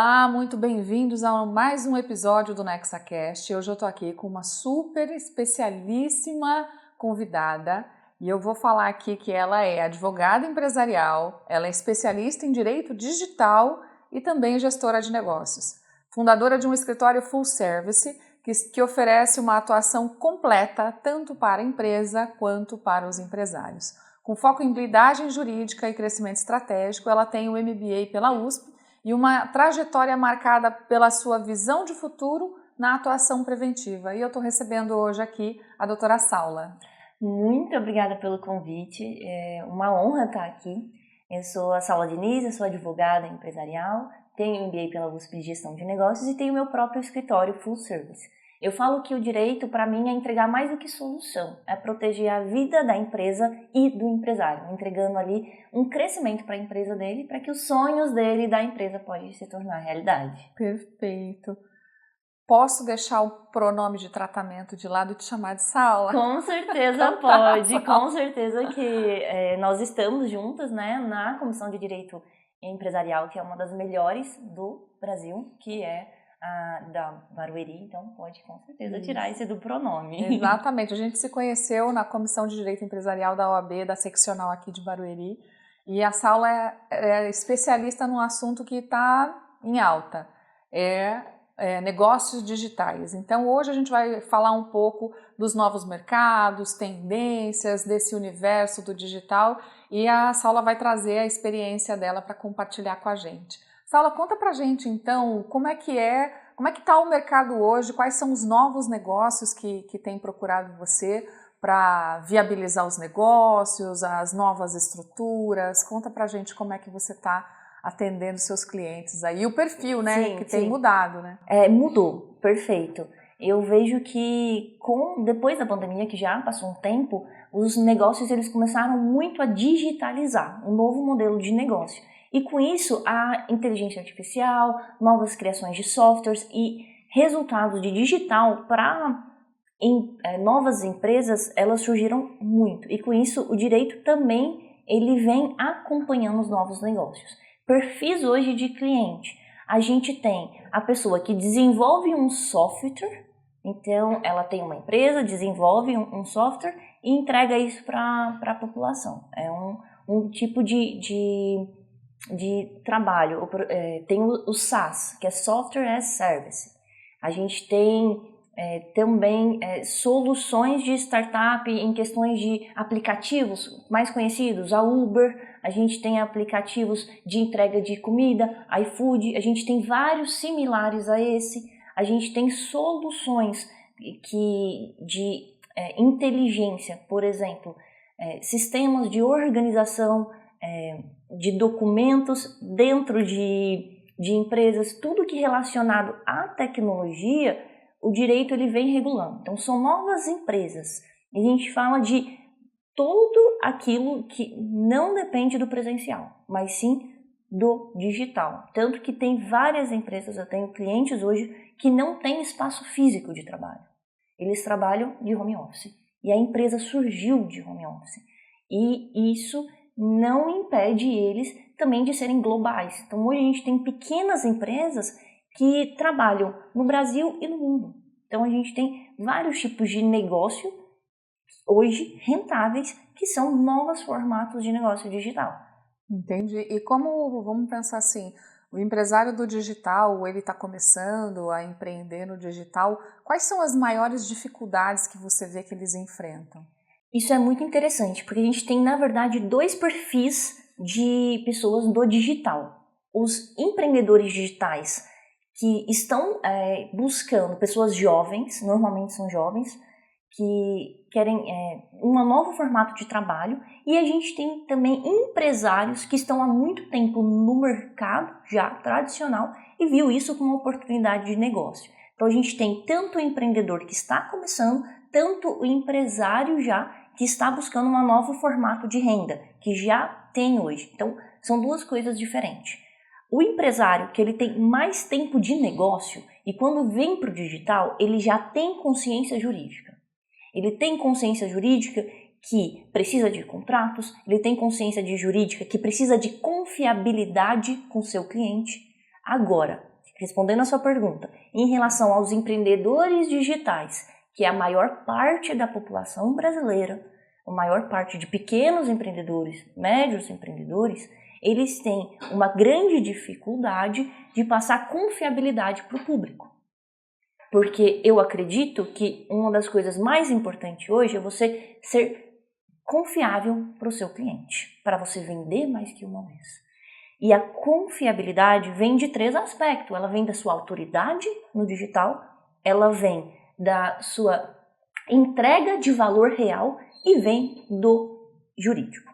Olá, muito bem-vindos a mais um episódio do NexaCast. Hoje eu tô aqui com uma super especialíssima convidada e eu vou falar aqui que ela é advogada empresarial, ela é especialista em direito digital e também gestora de negócios. Fundadora de um escritório full service que oferece uma atuação completa tanto para a empresa quanto para os empresários. Com foco em blindagem jurídica e crescimento estratégico, ela tem o MBA pela USP e uma trajetória marcada pela sua visão de futuro na atuação preventiva. E eu estou recebendo hoje aqui a doutora Saula. Muito obrigada pelo convite, é uma honra estar aqui. Eu sou a Saula Diniz, eu sou advogada empresarial, tenho MBA pela USP de Gestão de Negócios e tenho meu próprio escritório full service. Eu falo que o direito, para mim, é entregar mais do que solução, é proteger a vida da empresa e do empresário, entregando ali um crescimento para a empresa dele, para que os sonhos dele e da empresa possam se tornar realidade. Perfeito. Posso deixar o pronome de tratamento de lado e te chamar de Saula? Com certeza pode, com certeza que nós estamos juntas, né, na Comissão de Direito Empresarial, que é uma das melhores do Brasil, que é da Barueri, então pode com certeza tirar esse do pronome. Exatamente, a gente se conheceu na Comissão de Direito Empresarial da OAB, da seccional aqui de Barueri, e a Saula é especialista num assunto que está em alta, negócios digitais. Então hoje a gente vai falar um pouco dos novos mercados, tendências desse universo do digital, e a Saula vai trazer a experiência dela para compartilhar com a gente. Saula, conta pra gente então como é que está o mercado hoje, quais são os novos negócios que tem procurado você para viabilizar os negócios, as novas estruturas. Conta pra gente como é que você está atendendo seus clientes aí, o perfil, né, sim, que tem mudado, né? Mudou, perfeito. Eu vejo que depois da pandemia, que já passou um tempo, os negócios eles começaram muito a digitalizar, um novo modelo de negócio. E com isso, a inteligência artificial, novas criações de softwares e resultados de digital para novas empresas, elas surgiram muito. E com isso, o direito também ele vem acompanhando os novos negócios. Perfis hoje de cliente. A gente tem a pessoa que desenvolve um software, então ela tem uma empresa, desenvolve um software e entrega isso para a população. É um tipo de trabalho. Tem o SaaS, que é Software as Service. A gente tem também soluções de startup em questões de aplicativos mais conhecidos, a Uber. A gente tem aplicativos de entrega de comida, iFood. A gente tem vários similares a esse. A gente tem soluções de inteligência, por exemplo, sistemas de organização de documentos dentro de empresas, tudo que é relacionado à tecnologia, o direito ele vem regulando. Então são novas empresas. E a gente fala de tudo aquilo que não depende do presencial, mas sim do digital. Tanto que tem várias empresas, eu tenho clientes hoje que não têm espaço físico de trabalho. Eles trabalham de home office. E a empresa surgiu de home office. E isso não impede eles também de serem globais. Então hoje a gente tem pequenas empresas que trabalham no Brasil e no mundo. Então a gente tem vários tipos de negócio hoje rentáveis que são novos formatos de negócio digital. Entendi. E como, vamos pensar assim, o empresário do digital, ele está começando a empreender no digital, quais são as maiores dificuldades que você vê que eles enfrentam? Isso é muito interessante, porque a gente tem, na verdade, dois perfis de pessoas do digital. Os empreendedores digitais que estão buscando pessoas jovens, normalmente são jovens, que querem um novo formato de trabalho, e a gente tem também empresários que estão há muito tempo no mercado já tradicional e viu isso como uma oportunidade de negócio. Então a gente tem tanto o empreendedor que está começando, tanto o empresário já que está buscando um novo formato de renda, que já tem hoje. Então são duas coisas diferentes. O empresário que ele tem mais tempo de negócio e quando vem para o digital, ele já tem consciência jurídica. Ele tem consciência jurídica que precisa de contratos, ele tem consciência jurídica que precisa de confiabilidade com seu cliente. Agora, respondendo a sua pergunta, em relação aos empreendedores digitais, que é a maior parte da população brasileira, a maior parte de pequenos empreendedores, médios empreendedores, eles têm uma grande dificuldade de passar confiabilidade para o público. Porque eu acredito que uma das coisas mais importantes hoje é você ser confiável para o seu cliente, para você vender mais que uma vez. E a confiabilidade vem de 3 aspectos. Ela vem da sua autoridade no digital, ela vem da sua entrega de valor real e vem do jurídico.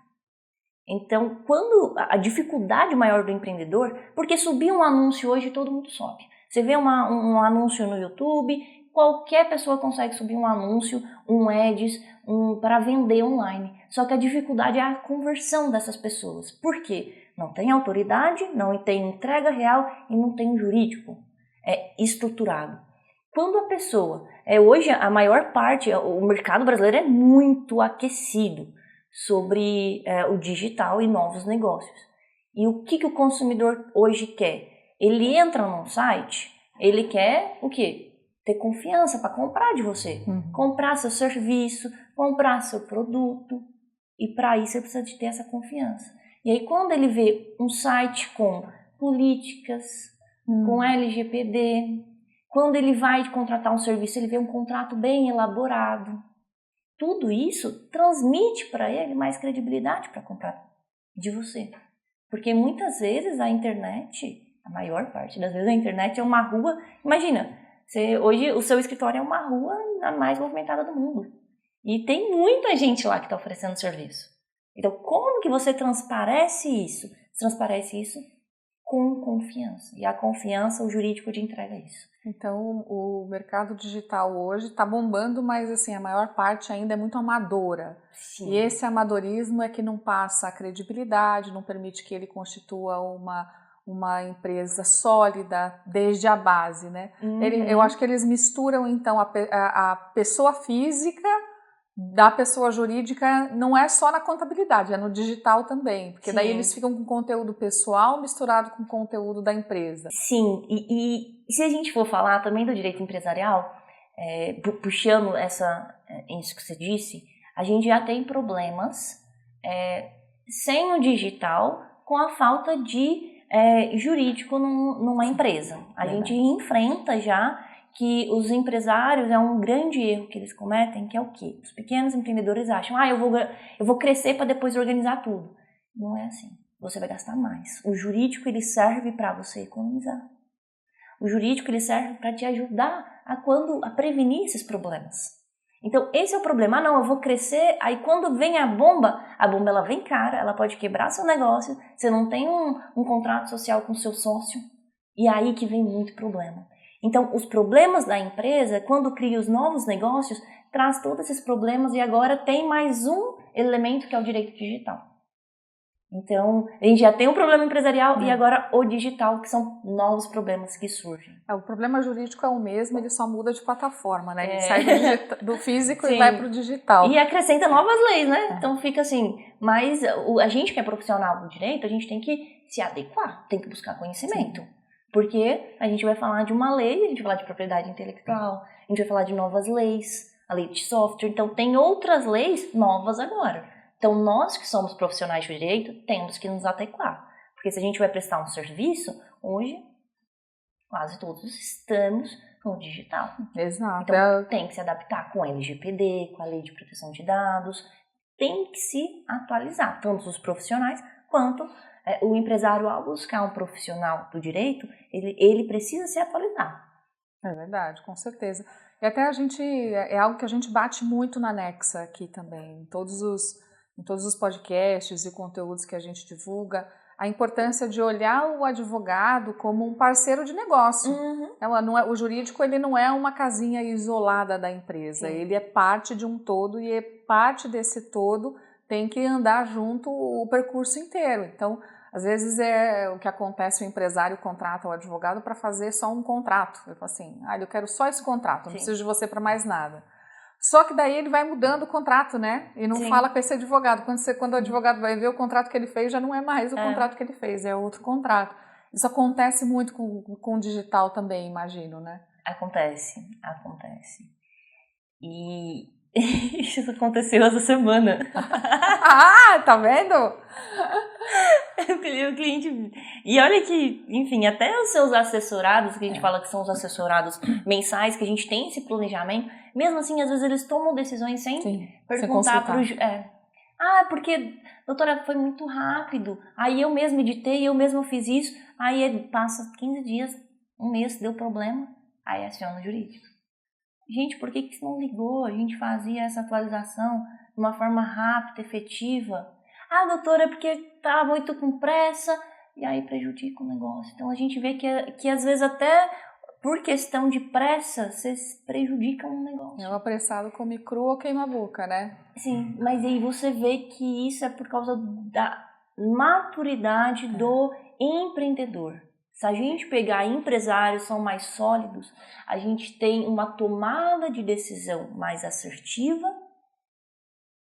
Então, quando a dificuldade maior do empreendedor, porque subir um anúncio hoje todo mundo sobe. Você vê um anúncio no YouTube, qualquer pessoa consegue subir um anúncio, um ads, para vender online. Só que a dificuldade é a conversão dessas pessoas. Por quê? Não tem autoridade, não tem entrega real e não tem jurídico estruturado. Quando a pessoa, hoje a maior parte, o mercado brasileiro é muito aquecido sobre o digital e novos negócios. E o que o consumidor hoje quer? Ele entra num site, ele quer o quê? Ter confiança para comprar de você, comprar seu serviço, comprar seu produto, e para isso você precisa de ter essa confiança. E aí quando ele vê um site com políticas, com LGPD, quando ele vai contratar um serviço, ele vê um contrato bem elaborado, tudo isso transmite para ele mais credibilidade para comprar de você. Porque muitas vezes a internet, a maior parte das vezes a internet é uma rua, imagina, hoje o seu escritório é uma rua a mais movimentada do mundo. E tem muita gente lá que está oferecendo serviço. Então, como que você transparece isso? Você transparece isso com confiança. E a confiança, o jurídico te entrega isso. Então, o mercado digital hoje está bombando, mas assim, a maior parte ainda é muito amadora. Sim. E esse amadorismo é que não passa a credibilidade, não permite que ele constitua uma empresa sólida desde a base, né? Eu acho que eles misturam, então, a pessoa física da pessoa jurídica, não é só na contabilidade, é no digital também, porque daí eles ficam com conteúdo pessoal misturado com conteúdo da empresa. Sim, e se a gente for falar também do direito empresarial, puxando isso que você disse, a gente já tem problemas sem o digital com a falta de jurídico numa empresa. A gente enfrenta já que os empresários, é um grande erro que eles cometem, que é o quê? Os pequenos empreendedores acham, eu vou crescer para depois organizar tudo. Não é assim. Você vai gastar mais. O jurídico, ele serve para você economizar. O jurídico, ele serve para te ajudar a prevenir esses problemas. Então, esse é o problema. Eu vou crescer, aí quando vem a bomba ela vem cara, ela pode quebrar seu negócio, você não tem um contrato social com seu sócio, e aí que vem muito problema. Então, os problemas da empresa, quando cria os novos negócios, traz todos esses problemas e agora tem mais um elemento que é o direito digital. Então, a gente já tem um problema empresarial e agora o digital, que são novos problemas que surgem. O problema jurídico é o mesmo, ele só muda de plataforma, né? Ele sai do físico e vai para o digital. E acrescenta novas leis, né? Então fica assim, mas a gente que é profissional do direito, a gente tem que se adequar, tem que buscar conhecimento. Sim. Porque a gente vai falar de uma lei, a gente vai falar de propriedade intelectual, a gente vai falar de novas leis, a lei de software, então tem outras leis novas agora. Então nós que somos profissionais de direito temos que nos adequar, porque se a gente vai prestar um serviço, hoje quase todos estamos no digital. Exato. Então tem que se adaptar com a LGPD, com a Lei de Proteção de Dados, tem que se atualizar, tanto os profissionais quanto o empresário, ao buscar um profissional do direito, ele precisa se atualizar. É verdade, com certeza. E até é algo que a gente bate muito na Nexa aqui também, em todos os podcasts e conteúdos que a gente divulga, a importância de olhar o advogado como um parceiro de negócio. O jurídico, ele não é uma casinha isolada da empresa, ele é parte de um todo e parte desse todo tem que andar junto o percurso inteiro. Então, às vezes o que acontece, o empresário contrata o advogado para fazer só um contrato. Ele fala assim, eu quero só esse contrato, não preciso de você para mais nada. Só que daí ele vai mudando o contrato, né? E não fala com esse advogado. Quando o advogado vai ver o contrato que ele fez, já não é mais o contrato que ele fez, é outro contrato. Isso acontece muito com o digital também, imagino, né? Acontece. E isso aconteceu essa semana. Ah, tá vendo? O cliente... E olha que, enfim, até os seus assessorados, que a gente fala que são os assessorados mensais, que a gente tem esse planejamento, mesmo assim, às vezes eles tomam decisões sem perguntar para o... porque, doutora, foi muito rápido. Aí eu mesma editei, eu mesma fiz isso. Aí passa 15 dias, um mês, deu problema. Aí aciona o jurídico. Gente, por que você não ligou? A gente fazia essa atualização de uma forma rápida, efetiva. Ah, doutora, é porque tá muito com pressa e aí prejudica o negócio. Então a gente vê que às vezes até por questão de pressa, vocês prejudicam o negócio. É o apressado come cru ou queima a boca, né? Sim, mas aí você vê que isso é por causa da maturidade do empreendedor. Se a gente pegar empresários são mais sólidos, a gente tem uma tomada de decisão mais assertiva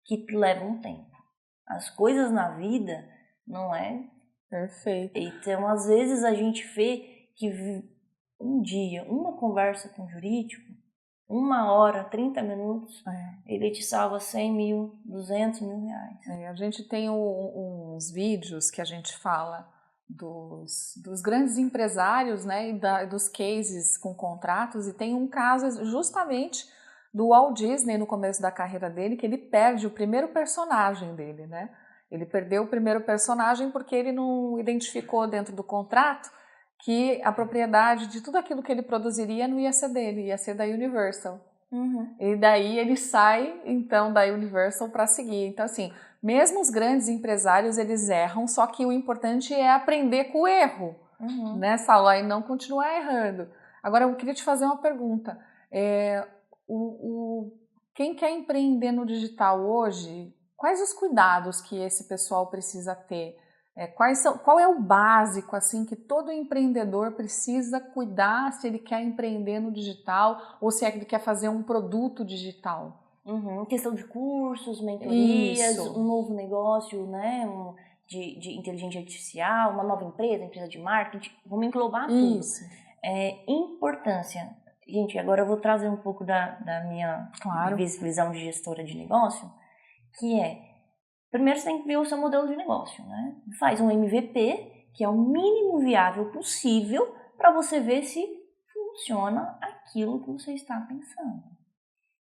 que leva um tempo. As coisas na vida não é... Perfeito. Então, às vezes a gente vê que um dia, uma conversa com o jurídico, 1 hora, 30 minutos, ele te salva 100 mil, 200 mil reais. A gente tem uns vídeos que a gente fala dos grandes empresários, né, e dos cases com contratos, e tem um caso justamente do Walt Disney no começo da carreira dele, que ele perde o primeiro personagem dele, né? Ele perdeu o primeiro personagem porque ele não identificou dentro do contrato que a propriedade de tudo aquilo que ele produziria não ia ser dele, ia ser da Universal. E daí ele sai, então, da Universal para seguir. Então, assim, mesmo os grandes empresários, eles erram, só que o importante é aprender com o erro, né, Saulo? E não continuar errando. Agora, eu queria te fazer uma pergunta. Quem quer empreender no digital hoje, quais os cuidados que esse pessoal precisa ter? Qual é o básico assim que todo empreendedor precisa cuidar se ele quer empreender no digital ou se ele quer fazer um produto digital? Questão de cursos, mentorias, um novo negócio, né, de inteligência artificial, uma nova empresa de marketing, vamos englobar tudo. Importância. Gente, agora eu vou trazer um pouco da minha visão de gestora de negócio, que primeiro você tem que ver o seu modelo de negócio, né? Faz um MVP, que é o mínimo viável possível, para você ver se funciona aquilo que você está pensando.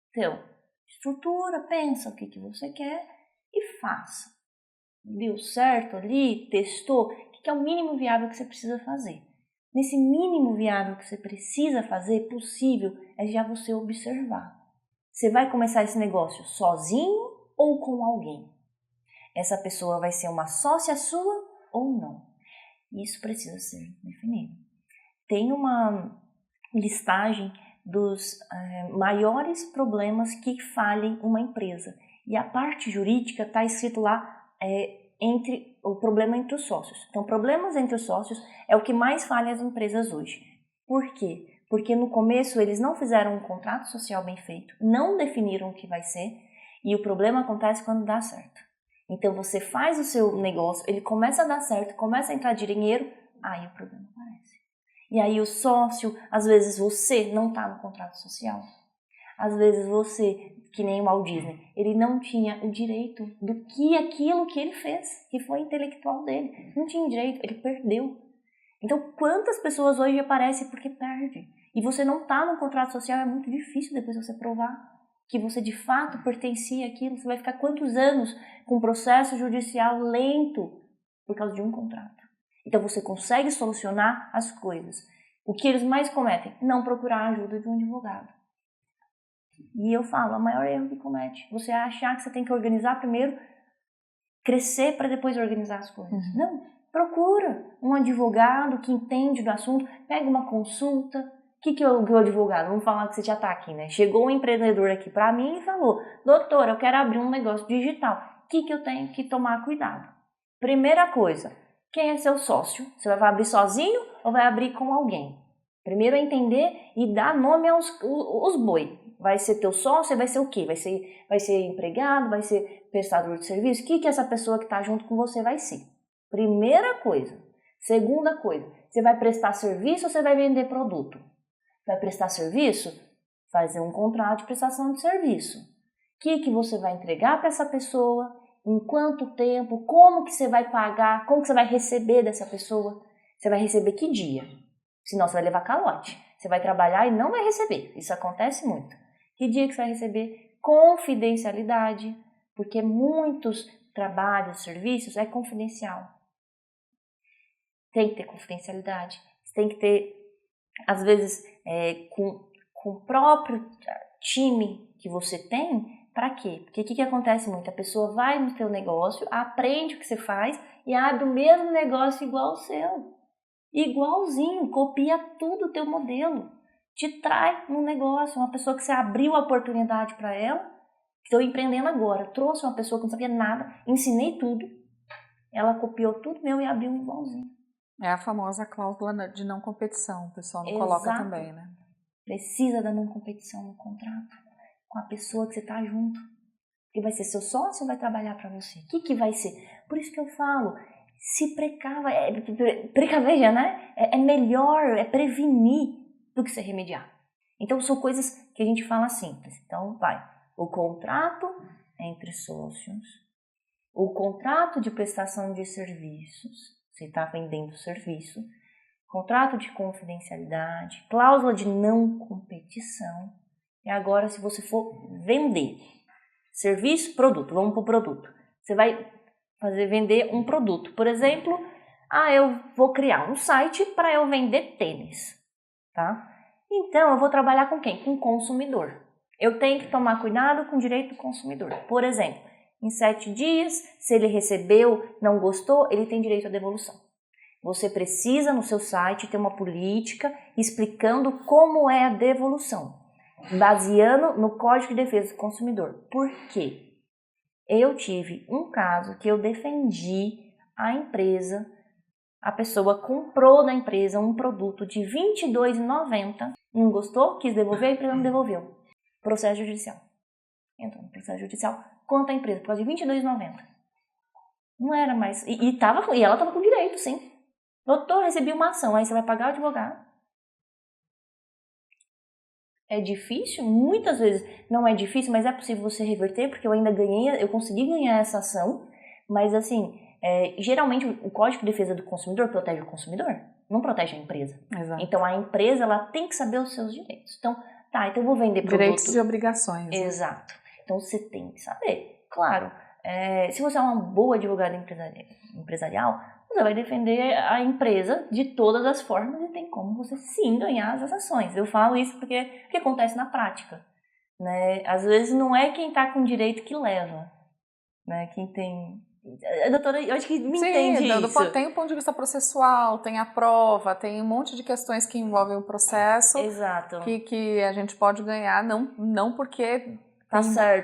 Então, estrutura, pensa o que você quer e faça. Deu certo ali, testou, o que é o mínimo viável que você precisa fazer? Nesse mínimo viável que você precisa fazer, possível, é já você observar. Você vai começar esse negócio sozinho ou com alguém? Essa pessoa vai ser uma sócia sua ou não? Isso precisa ser definido. Tem uma listagem dos maiores problemas que falhem uma empresa. E a parte jurídica está escrito lá o problema entre os sócios. Então, problemas entre os sócios é o que mais falha as empresas hoje. Por quê? Porque no começo eles não fizeram um contrato social bem feito, não definiram o que vai ser, e o problema acontece quando dá certo. Então, você faz o seu negócio, ele começa a dar certo, começa a entrar dinheiro, aí o problema aparece. E aí o sócio, às vezes você não está no contrato social. Às vezes você, que nem o Walt Disney, ele não tinha o direito do que aquilo que ele fez, que foi intelectual dele. Não tinha direito, ele perdeu. Então, quantas pessoas hoje aparecem porque perde? E você não está no contrato social, é muito difícil depois você provar que você de fato pertencia àquilo. Você vai ficar quantos anos com um processo judicial lento por causa de um contrato? Então, você consegue solucionar as coisas. O que eles mais cometem? Não procurar a ajuda de um advogado. E eu falo, o maior erro que comete, você achar que você tem que organizar primeiro, crescer para depois organizar as coisas. Não, procura um advogado que entende do assunto, pega uma consulta. O que o advogado, vamos falar que você já está aqui, né? Chegou um empreendedor aqui para mim e falou, doutora, eu quero abrir um negócio digital, o que eu tenho que tomar cuidado? Primeira coisa, quem é seu sócio? Você vai abrir sozinho ou vai abrir com alguém? Primeiro é entender e dar nome aos boi. Vai ser teu sócio, vai ser o quê? Vai ser empregado, vai ser prestador de serviço? O que essa pessoa que está junto com você vai ser? Primeira coisa. Segunda coisa, Você vai prestar serviço ou você vai vender produto? Vai prestar serviço? Fazer um contrato de prestação de serviço. O que você vai entregar para essa pessoa? Em quanto tempo? Como que você vai pagar? Como que você vai receber dessa pessoa? Você vai receber que dia? Senão você vai levar calote. Você vai trabalhar e não vai receber. Isso acontece muito. Que dia que você vai receber? Confidencialidade. Porque muitos trabalhos, serviços é confidencial. Tem que ter confidencialidade. Você tem que ter, às vezes, com o próprio time que você tem. Para quê? Porque o que acontece muito? A pessoa vai no teu negócio, aprende o que você faz e abre o mesmo negócio igual ao seu. Igualzinho, copia tudo o teu modelo. Te trai no negócio. Uma pessoa que você abriu a oportunidade para ela, estou empreendendo agora, trouxe uma pessoa que não sabia nada, ensinei tudo, ela copiou tudo meu e abriu igualzinho. É a famosa cláusula de não competição, o pessoal não Exato. coloca também, né? Precisa da não competição no contrato com a pessoa que você está junto. Que vai ser seu sócio ou vai trabalhar para você? O que vai ser? Por isso que eu falo, se precaveja, né? É melhor, é prevenir do que se remediar. Então são coisas que a gente fala simples. Então vai, o contrato entre sócios, o contrato de prestação de serviços, você está vendendo serviço, contrato de confidencialidade, cláusula de não competição. E agora, se você for vender serviço, produto, vamos para o produto. Você vai vender um produto. Por exemplo, eu vou criar um site para eu vender tênis, tá? Então, eu vou trabalhar com quem? Com o consumidor. Eu tenho que tomar cuidado com o direito do consumidor. Por exemplo, em 7 dias, se ele recebeu, não gostou, ele tem direito à devolução. Você precisa, no seu site, ter uma política explicando como é a devolução, baseando no Código de Defesa do Consumidor. Por quê? Eu tive um caso que eu defendi a empresa, a pessoa comprou da empresa um produto de R$ 22,90, não gostou, quis devolver, a empresa não devolveu. Processo judicial. Entrou no processo judicial contra a empresa, por causa de R$ 22,90. Não era mais. E ela estava com direito, sim. Doutor, recebi uma ação, aí você vai pagar o advogado. É difícil? Muitas vezes não é difícil, mas é possível você reverter, porque eu consegui ganhar essa ação, mas assim, geralmente o Código de Defesa do Consumidor protege o consumidor, não protege a empresa. Exato. Então a empresa, ela tem que saber os seus direitos. Então eu vou vender produto. Direitos e obrigações. Né? Exato. Então você tem que saber. Claro, se você é uma boa advogada empresarial, você vai defender a empresa de todas as formas e tem como você sim ganhar as ações. Eu falo isso porque acontece na prática. Né? Às vezes não é quem está com direito que leva. Né? Quem tem... Doutora, eu acho que me entende isso. Tem o ponto de vista processual, tem a prova, tem um monte de questões que envolvem o processo. Exato. Que a gente pode ganhar, não porque...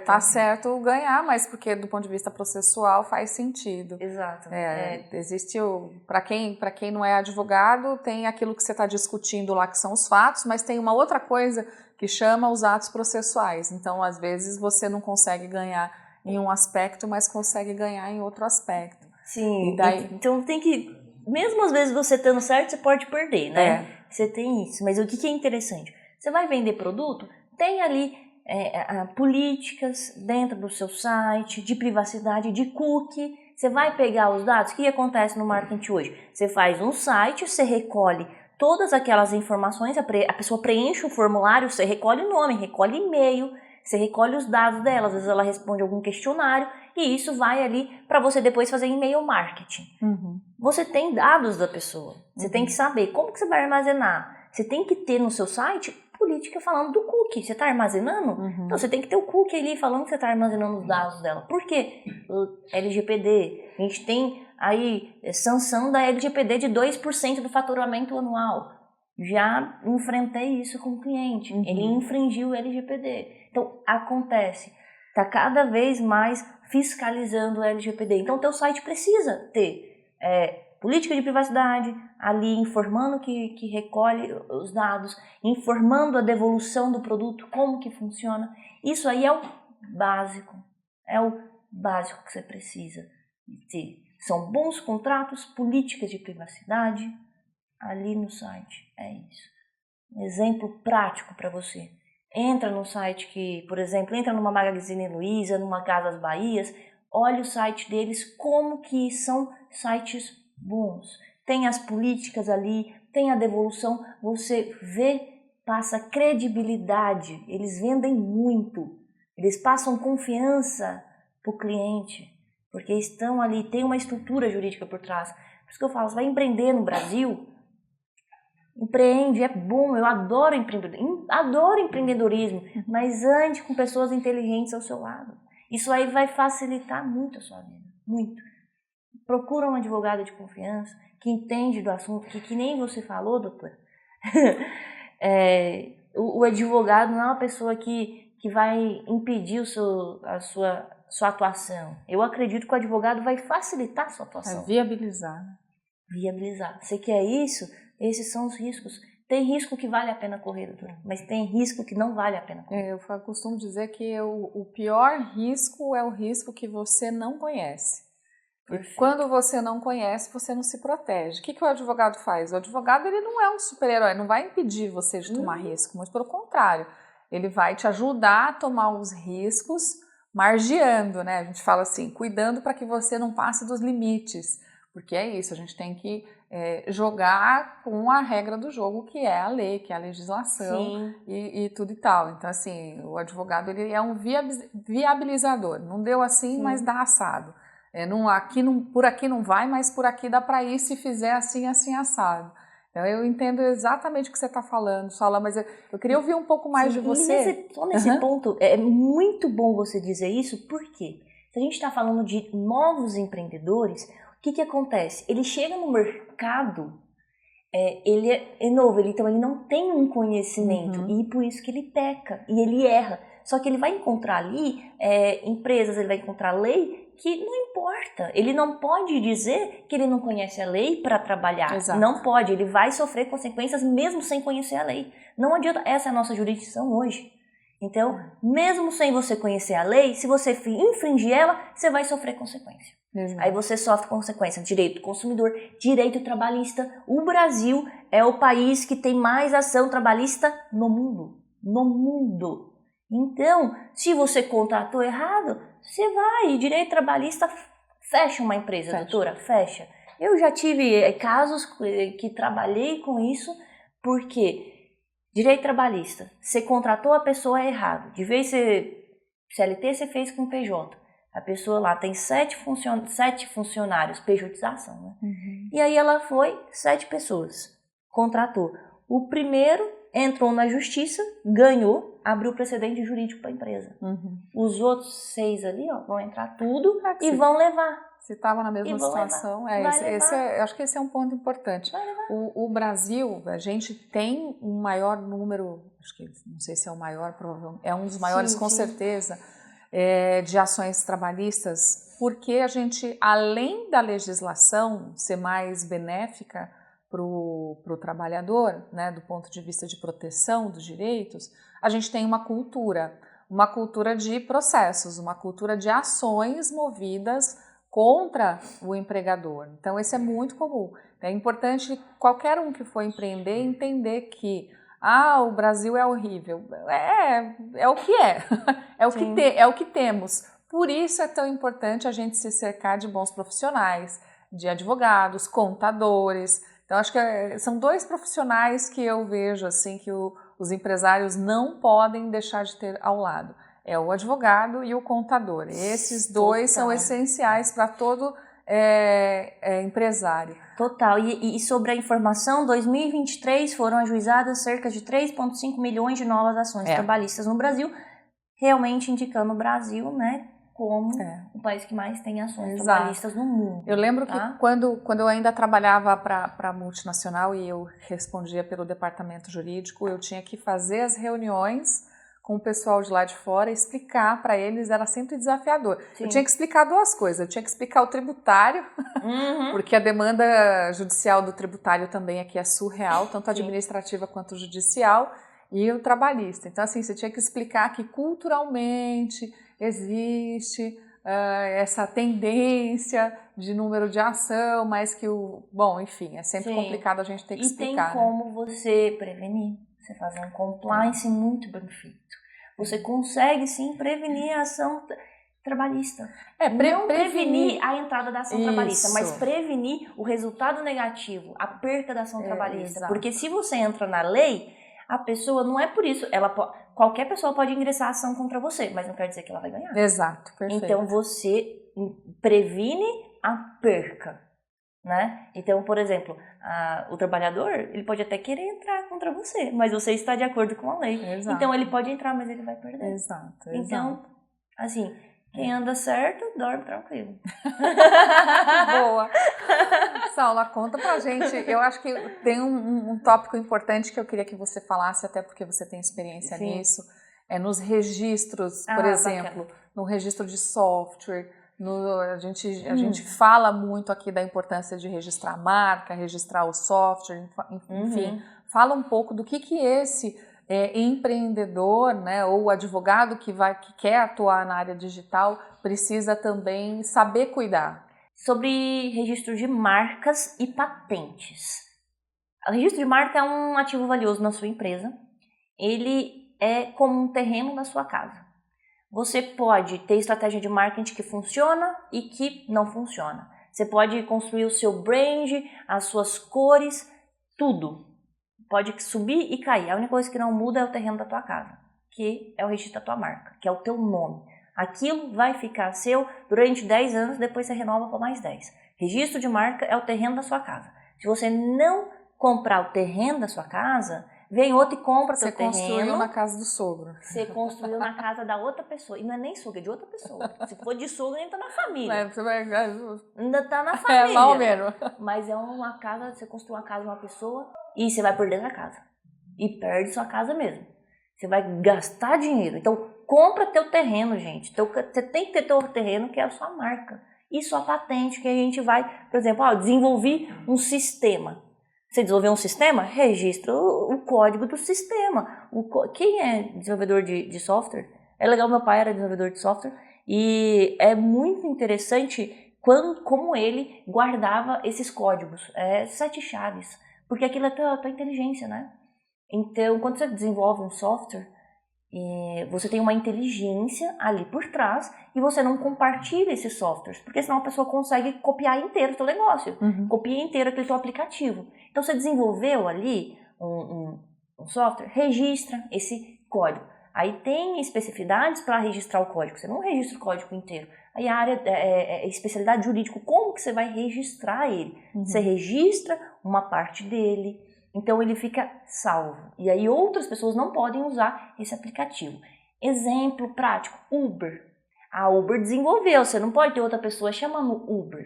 Tá certo ganhar, mas porque do ponto de vista processual faz sentido. Exato. Existe para quem não é advogado, tem aquilo que você está discutindo lá que são os fatos, mas tem uma outra coisa que chama os atos processuais. Então, às vezes, você não consegue ganhar em um aspecto, mas consegue ganhar em outro aspecto. Sim, então tem que... Mesmo às vezes você estando certo, você pode perder, né? Você tem isso, mas o que é interessante? Você vai vender produto, tem ali... políticas dentro do seu site, de privacidade, de cookie. Você vai pegar os dados. O que acontece no marketing hoje? Você faz um site, você recolhe todas aquelas informações, a pessoa preenche o formulário, você recolhe o nome, recolhe e-mail, você recolhe os dados dela, às vezes ela responde algum questionário e isso vai ali para você depois fazer e-mail marketing. Uhum. Você tem dados da pessoa, você tem que saber como que você vai armazenar. Você tem que ter no seu site política falando do cookie. Você está armazenando? Uhum. Então você tem que ter o cookie ali falando que você está armazenando os dados dela. Por quê? O LGPD. A gente tem aí sanção da LGPD de 2% do faturamento anual. Já enfrentei isso com o cliente. Uhum. Ele infringiu o LGPD. Então acontece. Está cada vez mais fiscalizando o LGPD. Então o teu site precisa ter política de privacidade, ali informando que recolhe os dados, informando a devolução do produto, como que funciona. Isso aí é o básico que você precisa ter. São bons contratos, políticas de privacidade, ali no site. É isso. Um exemplo prático para você. Entra no site que, por exemplo, entra numa Magazine Luiza, numa Casas Bahias, olha o site deles, como que são sites bons. Tem as políticas ali, tem a devolução, você vê, passa credibilidade, eles vendem muito, eles passam confiança para o cliente, porque estão ali, tem uma estrutura jurídica por trás. Por isso que eu falo, você vai empreender no Brasil, empreende, é bom, eu adoro empreendedorismo, mas ande com pessoas inteligentes ao seu lado. Isso aí vai facilitar muito a sua vida, muito. Procura um advogado de confiança, que entende do assunto, que nem você falou, doutor. O advogado não é uma pessoa que vai impedir a sua atuação. Eu acredito que o advogado vai facilitar a sua atuação. É viabilizar. Viabilizar. Você quer isso? Esses são os riscos. Tem risco que vale a pena correr, doutora, mas tem risco que não vale a pena correr. Eu costumo dizer que o pior risco é o risco que você não conhece. Perfeito. E quando você não conhece, você não se protege. O que o advogado faz? O advogado ele não é um super-herói, não vai impedir você de tomar risco, mas pelo contrário, ele vai te ajudar a tomar os riscos, margeando, né? A gente fala assim, cuidando para que você não passe dos limites. Porque é isso, a gente tem que jogar com a regra do jogo, que é a lei, que é a legislação e tudo e tal. Então, assim, o advogado ele é um viabilizador. Não deu assim, mas dá assado. Por aqui não vai, mas por aqui dá para ir se fizer assim, assim, assado. Então, eu entendo exatamente o que você está falando, Sola, mas eu queria ouvir um pouco mais de você. Só nesse ponto, é muito bom você dizer isso, porque se a gente está falando de novos empreendedores, o que acontece? Ele chega no mercado, ele é novo, então ele não tem um conhecimento, e por isso que ele peca, e ele erra. Só que ele vai encontrar ali empresas, ele vai encontrar lei que não importa. Ele não pode dizer que ele não conhece a lei para trabalhar. Exato. Não pode, ele vai sofrer consequências mesmo sem conhecer a lei. Não adianta, essa é a nossa jurisdição hoje. Então, mesmo sem você conhecer a lei, se você infringir ela, você vai sofrer consequência. Aí você sofre consequência, direito do consumidor, direito trabalhista. O Brasil é o país que tem mais ação trabalhista no mundo. No mundo. Então, se você contratou errado, você vai, direito trabalhista fecha uma empresa, doutora, fecha. Eu já tive casos que trabalhei com isso, porque direito trabalhista, você contratou a pessoa errado, de vez ser CLT, você fez com PJ. A pessoa lá tem 7 funcionários, pejotização, né? E aí ela foi 7 pessoas, contratou. O primeiro entrou na justiça, ganhou, abriu precedente jurídico para a empresa. Os outros 6 ali vão entrar tudo e vão levar. Se estava na mesma situação, acho que esse é um ponto importante. O Brasil, a gente tem um maior número, acho que não sei se é o maior, provavelmente, é um dos maiores com certeza, de ações trabalhistas, porque a gente, além da legislação ser mais benéfica para o trabalhador, né, do ponto de vista de proteção dos direitos, a gente tem uma cultura de processos, uma cultura de ações movidas contra o empregador. Então, esse é muito comum. É importante qualquer um que for empreender entender que o Brasil é horrível. É o que é. É o que temos. Por isso é tão importante a gente se cercar de bons profissionais, de advogados, contadores. Então, acho que são 2 profissionais que eu vejo assim que os empresários não podem deixar de ter ao lado. É o advogado e o contador. Esses 2 são essenciais para todo empresário. Total. E sobre a informação, 2023 foram ajuizadas cerca de 3,5 milhões de novas ações trabalhistas no Brasil, realmente indicando o Brasil, né, como o país que mais tem ações trabalhistas no mundo. Eu lembro que quando eu ainda trabalhava para a multinacional e eu respondia pelo departamento jurídico, eu tinha que fazer as reuniões com o pessoal de lá de fora, explicar para eles, era sempre desafiador. Eu tinha que explicar 2 coisas, eu tinha que explicar o tributário, porque a demanda judicial do tributário também aqui é surreal, tanto administrativa quanto judicial, e o trabalhista. Então, assim, você tinha que explicar que culturalmente existe essa tendência de número de ação, mas que bom, enfim, é sempre complicado a gente ter que explicar. E tem como você prevenir, você fazer um compliance muito bem feito. Você consegue sim prevenir a ação trabalhista. Não prevenir a entrada da ação trabalhista, mas prevenir o resultado negativo, a perca da ação trabalhista. Exato. Porque se você entra na lei, a pessoa, não é por isso, qualquer pessoa pode ingressar ação contra você, mas não quer dizer que ela vai ganhar. Exato, perfeito. Então você previne a perca, né? Então, por exemplo, o trabalhador, ele pode até querer entrar contra você, mas você está de acordo com a lei. Exato. Então ele pode entrar, mas ele vai perder. Exato. Então, assim, quem anda certo, dorme tranquilo. Boa. Saula, conta pra gente. Eu acho que tem um tópico importante que eu queria que você falasse, até porque você tem experiência nisso. Nos registros, por exemplo, bacana. No registro de software. A gente fala muito aqui da importância de registrar a marca, registrar o software, enfim. Fala um pouco do que esse empreendedor, né, ou advogado que quer atuar na área digital precisa também saber cuidar. Sobre registro de marcas e patentes. O registro de marca é um ativo valioso na sua empresa. Ele é como um terreno na sua casa. Você pode ter estratégia de marketing que funciona e que não funciona. Você pode construir o seu brand, as suas cores, tudo. Pode subir e cair. A única coisa que não muda é o terreno da tua casa, que é o registro da tua marca, que é o teu nome. Aquilo vai ficar seu durante 10 anos, depois você renova por mais 10. Registro de marca é o terreno da sua casa. Se você não comprar o terreno da sua casa, vem outro e compra teu terreno. Você construiu na casa do sogro. Você construiu na casa da outra pessoa. E não é nem sogro, é de outra pessoa. Se for de sogro, ainda tá na família. Ainda tá na família. Mal menos. Mas é uma casa, você construiu uma casa de uma pessoa e você vai perder a casa. E perde sua casa mesmo. Você vai gastar dinheiro. Então, compra teu terreno, gente. Você tem que ter teu terreno, que é a sua marca. E sua patente, que a gente vai, por exemplo, desenvolver um sistema. Você desenvolver um sistema, registra o código do sistema. Quem é desenvolvedor de software? É legal, meu pai era desenvolvedor de software. E é muito interessante como ele guardava esses códigos. 7 chaves. Porque aquilo é tua inteligência, né? Então, quando você desenvolve um software, você tem uma inteligência ali por trás e você não compartilha esses softwares, porque senão a pessoa consegue copiar inteiro o teu negócio, copia inteiro aquele teu aplicativo. Então você desenvolveu ali um software, registra esse código. Aí tem especificidades para registrar o código, você não registra o código inteiro. Aí a área especialidade jurídica, como que você vai registrar ele? Você registra uma parte dele. Então ele fica salvo. E aí outras pessoas não podem usar esse aplicativo. Exemplo prático, Uber. A Uber desenvolveu, você não pode ter outra pessoa chamando Uber,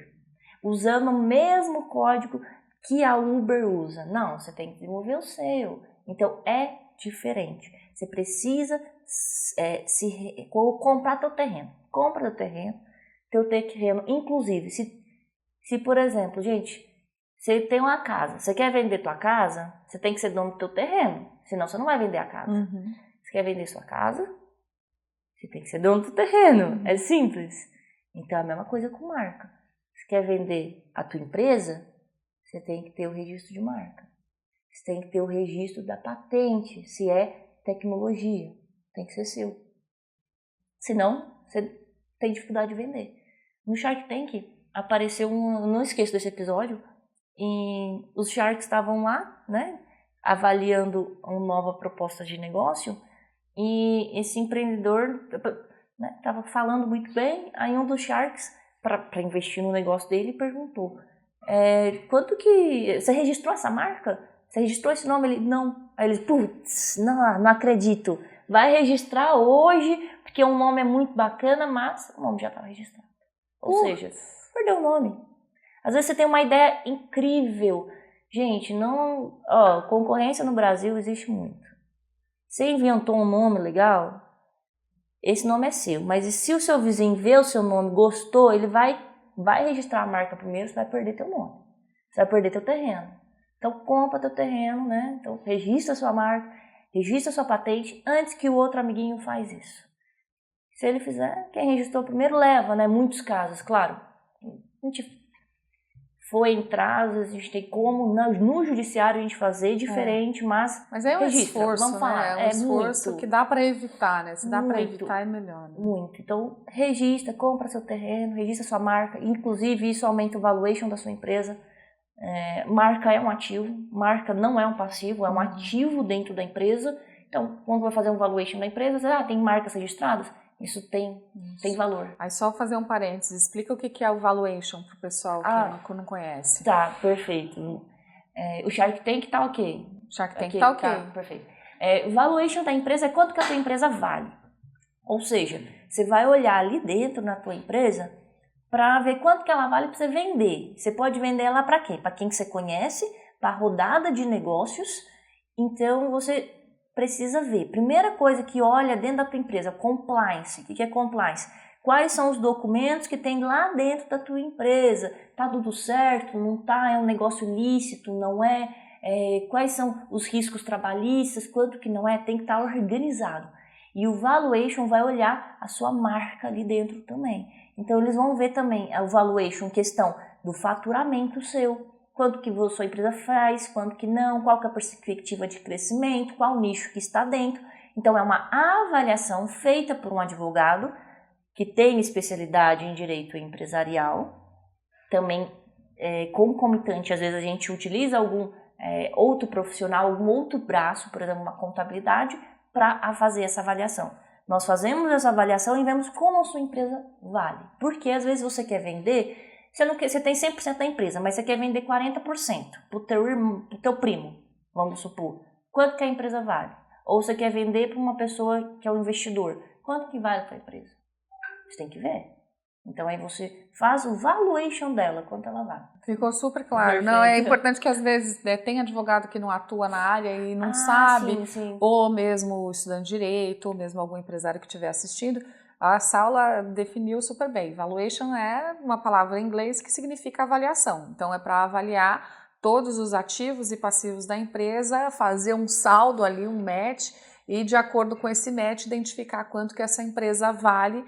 usando o mesmo código que a Uber usa. Não, você tem que desenvolver o seu. Então é diferente. Você precisa comprar teu terreno. Compra teu terreno. Inclusive, se por exemplo, gente, você tem uma casa, você quer vender tua casa, você tem que ser dono do teu terreno, senão você não vai vender a casa. Você quer vender sua casa, você tem que ser dono do terreno, é simples. Então é a mesma coisa com marca. Você quer vender a tua empresa, você tem que ter o registro de marca. Você tem que ter o registro da patente, se é tecnologia, tem que ser seu. Senão, você tem dificuldade de vender. No Shark Tank apareceu não esqueço desse episódio, e os Sharks estavam lá, né, avaliando uma nova proposta de negócio, e esse empreendedor estava falando muito bem. Aí um dos Sharks, para investir no negócio dele, perguntou: quanto que você registrou essa marca? Você registrou esse nome? Ele, não. Aí ele, putz, não acredito. Vai registrar hoje, porque o nome é muito bacana, mas o nome já estava registrado. Ou seja, perdeu o nome. Às vezes você tem uma ideia incrível. Gente, concorrência no Brasil existe muito. Você inventou um nome legal, esse nome é seu. Mas e se o seu vizinho vê o seu nome, gostou, ele vai registrar a marca primeiro, você vai perder teu nome. Você vai perder teu terreno. Então compra teu terreno, né? Então registra a sua marca, registra a sua patente antes que o outro amiguinho faz isso. Se ele fizer, quem registrou primeiro leva, né? Muitos casos, claro. A gente foi entrar, às vezes a gente tem como no judiciário a gente fazer diferente, mas é um registra, esforço, vamos falar. É um esforço muito, que dá para evitar, né? Se dá para muito, evitar, é melhor. Né? Muito. Então, registra, compra seu terreno, registra sua marca. Inclusive, isso aumenta o valuation da sua empresa. Marca é um ativo, marca não é um passivo, é um ativo dentro da empresa. Então, quando vai fazer um valuation da empresa, você, tem marcas registradas? Isso tem valor. Aí só fazer um parênteses, explica o que é o valuation para o pessoal que não conhece. Tá, perfeito. O Shark Tank tá ok. Shark Tank tá ok. Tá, perfeito. Valuation da empresa é quanto que a tua empresa vale. Ou seja, você vai olhar ali dentro na tua empresa para ver quanto que ela vale para você vender. Você pode vender ela para quê? Para quem que você conhece, para a rodada de negócios. Então, você precisa ver. Primeira coisa que olha dentro da tua empresa, compliance. O que é compliance? Quais são os documentos que tem lá dentro da tua empresa? Tá tudo certo? Não tá? É um negócio lícito? Não é? Quais são os riscos trabalhistas? Quanto que não é? Tem que estar organizado. E o valuation vai olhar a sua marca ali dentro também. Então, eles vão ver também o valuation questão do faturamento seu. Quanto que a sua empresa faz, quanto que não, qual que é a perspectiva de crescimento, qual nicho que está dentro. Então, é uma avaliação feita por um advogado que tem especialidade em direito empresarial. Também, concomitante, às vezes a gente utiliza algum outro profissional, algum outro braço, por exemplo, uma contabilidade, para fazer essa avaliação. Nós fazemos essa avaliação e vemos como a sua empresa vale. Porque às vezes você quer vender, você tem 100% da empresa, mas você quer vender 40% para o teu primo, vamos supor. Quanto que a empresa vale? Ou você quer vender para uma pessoa que é um investidor. Quanto que vale a tua empresa? Você tem que ver. Então aí você faz o valuation dela, quanto ela vale. Ficou super claro. Perfeito. Não, é importante que às vezes tem advogado que não atua na área e não sabe, sim. Ou mesmo estudante de direito, ou mesmo algum empresário que estiver assistindo. A Saula definiu super bem. Valuation é uma palavra em inglês que significa avaliação. Então é para avaliar todos os ativos e passivos da empresa, fazer um saldo ali, um match, e de acordo com esse match identificar quanto que essa empresa vale,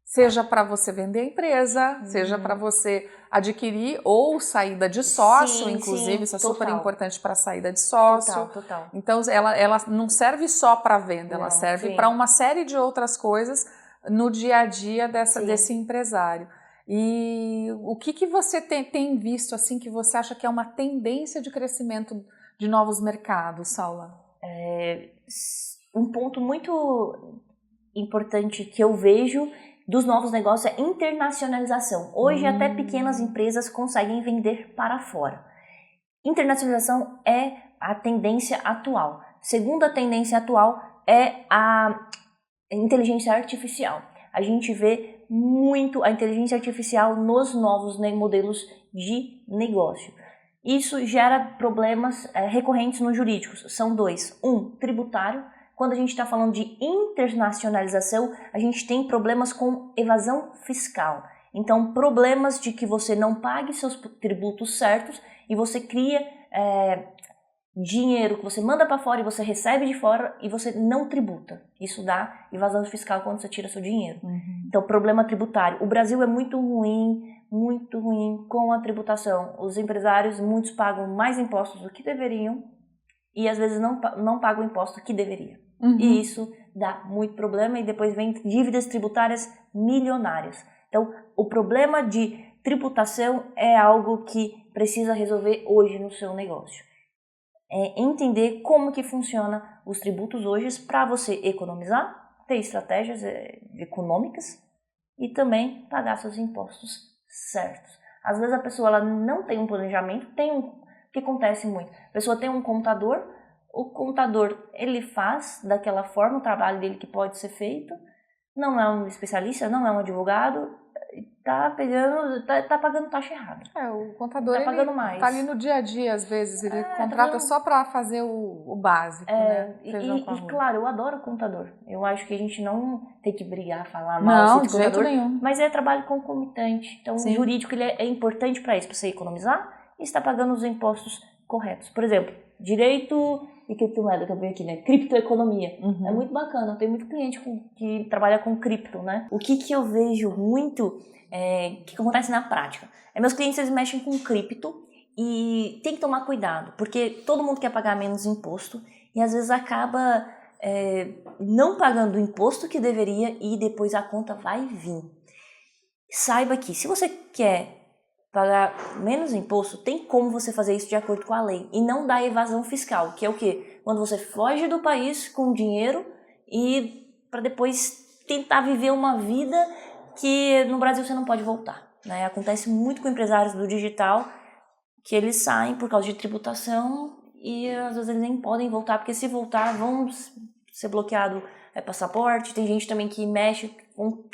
seja para você vender a empresa, seja para você adquirir ou saída de sócio, inclusive, isso é super importante para saída de sócio. Total. Então, ela não serve só para venda, ela serve para uma série de outras coisas no dia a dia desse empresário. E o que você tem visto, assim, que você acha que é uma tendência de crescimento de novos mercados, Saula? Um ponto muito importante que eu vejo dos novos negócios é internacionalização. Hoje até pequenas empresas conseguem vender para fora. Internacionalização é a tendência atual. Segunda tendência atual é a inteligência artificial. A gente vê muito a inteligência artificial nos novos modelos de negócio. Isso gera problemas recorrentes nos jurídicos. São dois. Tributário. Quando a gente está falando de internacionalização, a gente tem problemas com evasão fiscal. Então, problemas de que você não pague seus tributos certos e você cria dinheiro que você manda para fora e você recebe de fora e você não tributa. Isso dá evasão fiscal quando você tira seu dinheiro. Então, problema tributário. O Brasil é muito ruim com a tributação. Os empresários, muitos pagam mais impostos do que deveriam e às vezes não pagam o imposto que deveria. E isso dá muito problema e depois vem dívidas tributárias milionárias. Então, o problema de tributação é algo que precisa resolver hoje no seu negócio. É entender como que funciona os tributos hoje para você economizar, ter estratégias econômicas e também pagar seus impostos certos. Às vezes a pessoa ela não tem um planejamento, o que acontece muito? A pessoa tem um contador, o contador ele faz daquela forma o trabalho dele que pode ser feito, não é um especialista, não é um advogado, tá pagando taxa errada. O contador tá pagando mais. Tá ali no dia a dia, às vezes, ele contrata só para fazer o básico, né? E claro, eu adoro contador. Eu acho que a gente não tem que brigar, falar mal de contador, nenhum. Mas é trabalho concomitante. Então, o jurídico ele é importante para isso, para você economizar e estar pagando os impostos corretos. Por exemplo, direito e criptomoeda, que eu vi aqui, né? Criptoeconomia. Uhum. É muito bacana, eu tenho muito cliente que trabalha com cripto, né? O que eu vejo muito, que acontece na prática? Meus clientes, eles mexem com cripto e tem que tomar cuidado, porque todo mundo quer pagar menos imposto e às vezes acaba não pagando o imposto que deveria e depois a conta vai vir. Saiba que se você quer pagar menos imposto, tem como você fazer isso de acordo com a lei e não dar evasão fiscal, que é o quê? Quando você foge do país com dinheiro e para depois tentar viver uma vida que no Brasil você não pode voltar, né? Acontece muito com empresários do digital que eles saem por causa de tributação e às vezes eles nem podem voltar, porque se voltar vão ser bloqueado passaporte. Tem gente também que mexe com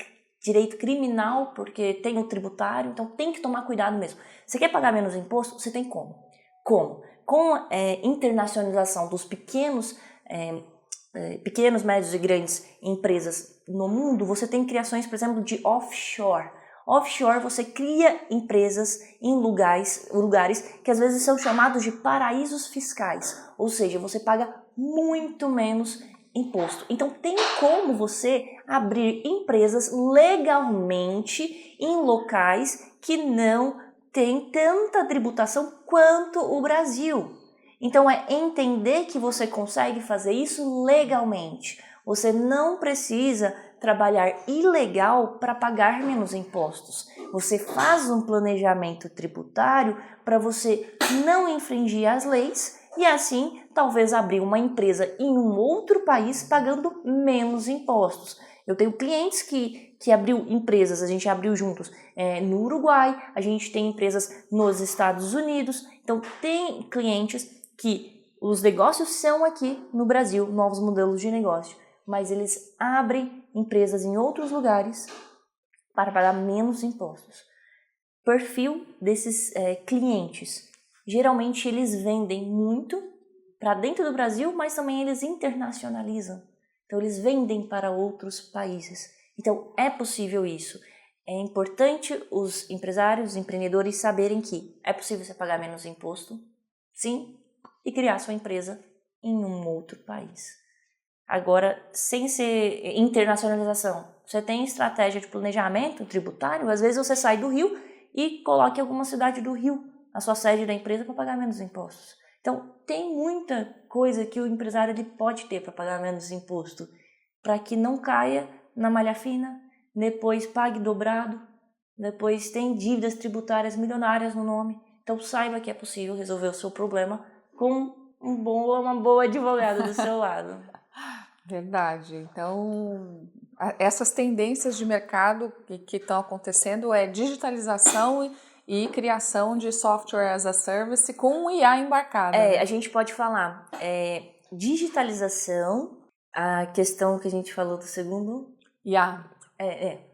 direito criminal porque tem o tributário, então tem que tomar cuidado mesmo. Você quer pagar menos imposto? Você tem como? Como? Com a internacionalização dos pequenos, médios e grandes empresas no mundo, você tem criações, por exemplo, de offshore. Offshore, você cria empresas em lugares que às vezes são chamados de paraísos fiscais, ou seja, você paga muito menos imposto. Então tem como você abrir empresas legalmente em locais que não tem tanta tributação quanto o Brasil. Então é entender que você consegue fazer isso legalmente. Você não precisa trabalhar ilegal para pagar menos impostos. Você faz um planejamento tributário para você não infringir as leis e assim talvez abrir uma empresa em um outro país pagando menos impostos. Eu tenho clientes que abriu empresas, a gente abriu juntos no Uruguai, a gente tem empresas nos Estados Unidos, então tem clientes que os negócios são aqui no Brasil, novos modelos de negócio, mas eles abrem empresas em outros lugares para pagar menos impostos. Perfil desses clientes, geralmente eles vendem muito para dentro do Brasil, mas também eles internacionalizam. Então eles vendem para outros países. Então é possível isso. É importante os empresários, os empreendedores saberem que é possível você pagar menos imposto, sim, e criar sua empresa em um outro país. Agora, sem ser internacionalização, você tem estratégia de planejamento tributário, às vezes você sai do Rio e coloca em alguma cidade do Rio a sua sede da empresa para pagar menos impostos. Então, tem muita coisa que o empresário ele pode ter para pagar menos imposto, para que não caia na malha fina, depois pague dobrado, depois tem dívidas tributárias milionárias no nome. Então, saiba que é possível resolver o seu problema com uma boa advogada do seu lado. Verdade. Então, essas tendências de mercado que estão acontecendo é digitalização e criação de software as a service com o IA embarcado. Né? A gente pode falar digitalização, a questão que a gente falou do segundo... IA.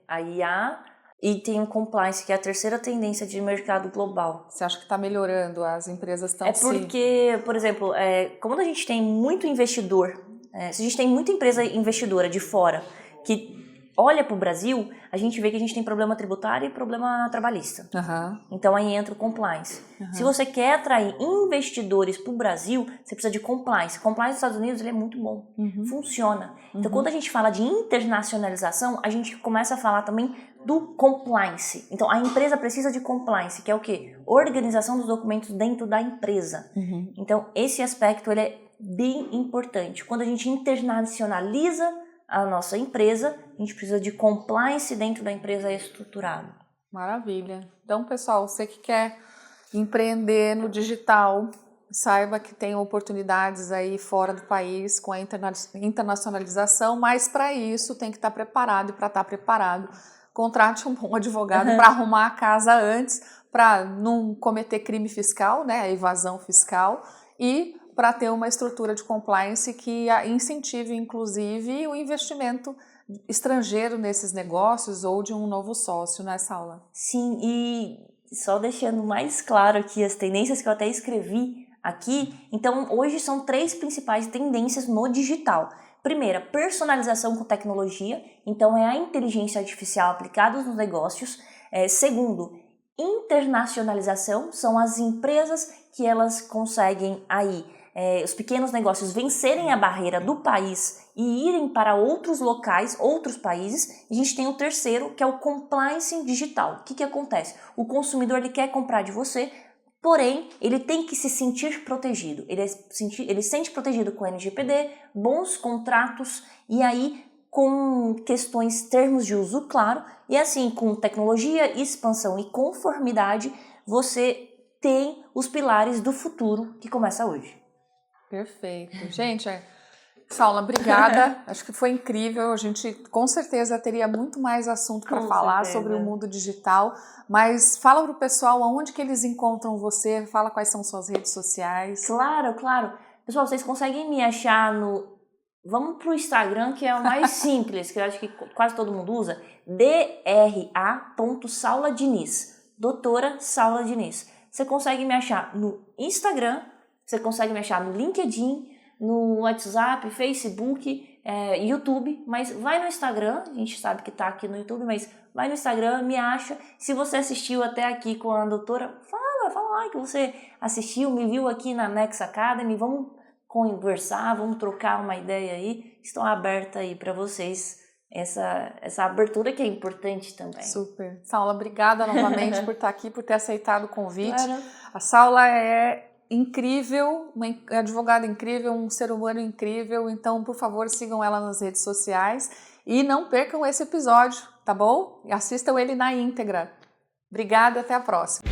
A IA e tem o compliance, que é a terceira tendência de mercado global. Você acha que está melhorando? As empresas estão porque, por exemplo, como a gente tem muito investidor, se a gente tem muita empresa investidora de fora que olha para o Brasil, a gente vê que a gente tem problema tributário e problema trabalhista. Uhum. Então aí entra o compliance. Uhum. Se você quer atrair investidores para o Brasil, você precisa de compliance. Compliance nos Estados Unidos ele é muito bom, funciona. Então quando a gente fala de internacionalização, a gente começa a falar também do compliance. Então a empresa precisa de compliance, que é o quê? Organização dos documentos dentro da empresa. Então esse aspecto ele é bem importante. Quando a gente internacionaliza a nossa empresa, a gente precisa de compliance dentro da empresa estruturado. Maravilha. Então, pessoal, você que quer empreender no digital, saiba que tem oportunidades aí fora do país com a internacionalização, mas para isso tem que estar preparado, e para estar preparado, contrate um bom advogado para arrumar a casa antes, para não cometer crime fiscal, né, a evasão fiscal, e para ter uma estrutura de compliance que incentive, inclusive, o investimento estrangeiro nesses negócios ou de um novo sócio nessa aula. Sim, e só deixando mais claro aqui as tendências que eu até escrevi aqui, então hoje são 3 principais tendências no digital. Primeira, personalização com tecnologia, então é a inteligência artificial aplicada nos negócios. Segundo, internacionalização, são as empresas que elas conseguem aí os pequenos negócios vencerem a barreira do país e irem para outros locais, outros países. A gente tem o terceiro, que é o compliance digital. O que acontece? O consumidor ele quer comprar de você, porém ele tem que se sentir protegido. Ele se sente protegido com LGPD, bons contratos e aí com questões, termos de uso claro, e assim com tecnologia, expansão e conformidade, você tem os pilares do futuro que começa hoje. Perfeito. Gente, Saula, obrigada. Acho que foi incrível. A gente com certeza teria muito mais assunto para falar sobre o mundo digital. Mas fala para o pessoal aonde que eles encontram você, fala quais são suas redes sociais. Claro. Pessoal, vocês conseguem me achar no... Vamos para o Instagram, que é o mais simples, que eu acho que quase todo mundo usa. dra.sauladiniz. Doutora Saula Diniz. Você consegue me achar no Instagram, você consegue me achar no LinkedIn, no WhatsApp, Facebook, YouTube, mas vai no Instagram, a gente sabe que tá aqui no YouTube, mas vai no Instagram, me acha. Se você assistiu até aqui com a doutora, fala lá que você assistiu, me viu aqui na Next Academy, vamos conversar, vamos trocar uma ideia aí. Estou aberta aí para vocês essa abertura que é importante também. Super. Saula, obrigada novamente por estar aqui, por ter aceitado o convite. Claro. A Saula é incrível, uma advogada incrível, um ser humano incrível, então por favor sigam ela nas redes sociais e não percam esse episódio, tá bom? E assistam ele na íntegra. Obrigada, até a próxima.